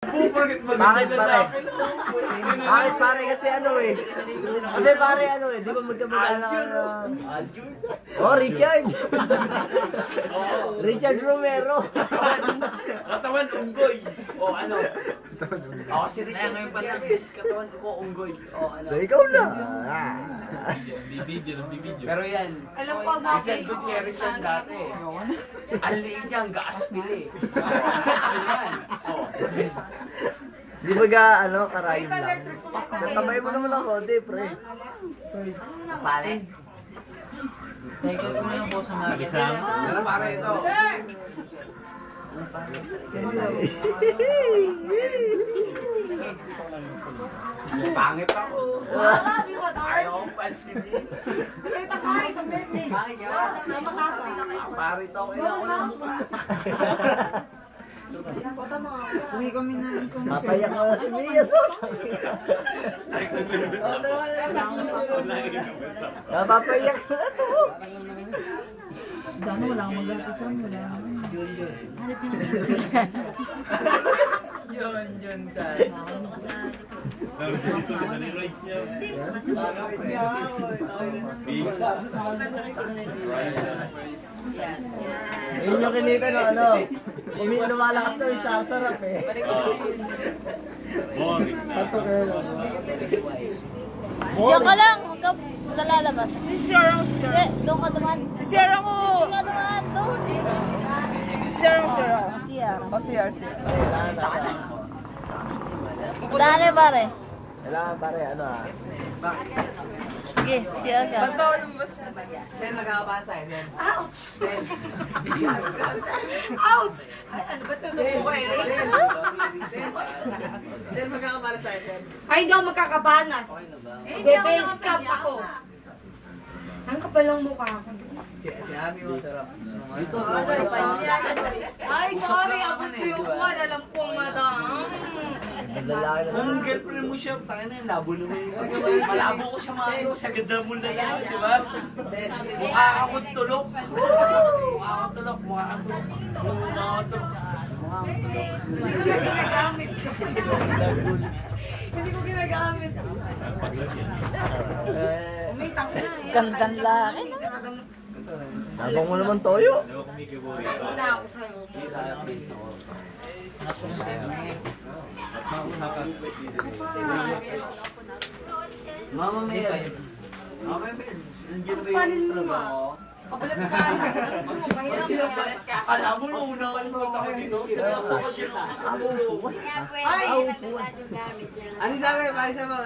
Bakit pare? Bakit pare? Kasi ano eh. Kasi pare ano eh. Di ba magkamagana ka na... Oh, Richard! Richard Romero! Katawan unggoy. O ano? Ako si Richard ngayon pala. Katawan ko unggoy. O ano? Ikaw na! Pero yan. Alam ko ang Richard Gutierrez yan dati. Ang liit niya, ang gaas pili. Yan. O. Di ba ga, ano, karayom lang? Natabay mo naman ako, di, pre. Pare. Ikaw ko na po sa mga Ano pare ito? Pangit ako. Ayaw ko pansinin. Pangit ka? Pare ito, kailangan ko lang mukha. Uwi kami na yung Papayak mo na si Mia Soto. Papayak mo na to. Dano, wala akong mag-apisan. Yun ka. Yun yung kinita no, ano. Lumalakas na yung sasarap eh. Diyan ka lang, huwag ka lalabas. Doon ka duman. Sierra mo! Doon ka duman, doon. Sierra. Siya. O CR. Dane pare. Kailangan pare, ano ah. Sige, siya. Ba't ba walang bus? Sen, magkakabasa eh, Sen. Ouch! Sen. Ouch! Ano ba ito? Sen, magkakabasa eh, Sen. Ay, hindi ako magkakabanas. Bebe-base camp ako. Ang kapal ng mukha ko. Si Ami, masarap. Ito, Ay, sorry. Ako tuyuan. Alam ko, madam. Lalaki na Kung girlfriend mo siya, tangin na yun, labo naman yun. Malabo ko siya mga sa ganda mo na yan, di ba? Mukha akong tulok. Mukha akong tulok. Mukha akong tulok. Mukha akong tulok. Mukha akong tulok. Hindi ko na ginagamit. Hindi ko ginagamit. Umitang na. Gandang laki. Habang mo naman toyo. Wala ako sa'yo. Mama Mel. Mama Mel. Nandiyan ba yung talaga ako? Kapalit ka. Kapalit ka. Alam mo, una ko yung punta ko dito. Seryoso ko siya. Ay! Ano sabi? Ano sabi?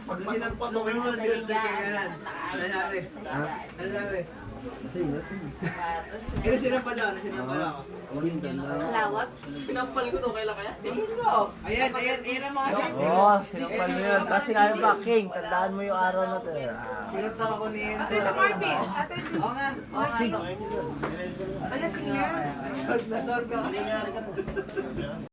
Pag sinampak mo kayo, nagdagdag ka ganun. Ano sabi? Ano sabi? Pero sinampal ako. Sinampal ako. Lawak? Sinampal ko to. Kailan kaya? Ayan ang mga sensi. Oo, sinapal mo yun. Kasi ngayon ba, King, tandaan mo yung araw na to. Sinunta ako ni Enzo. Ate Marvin! Ate Oo nga. Oo nga. Alasing nga. Solve ka.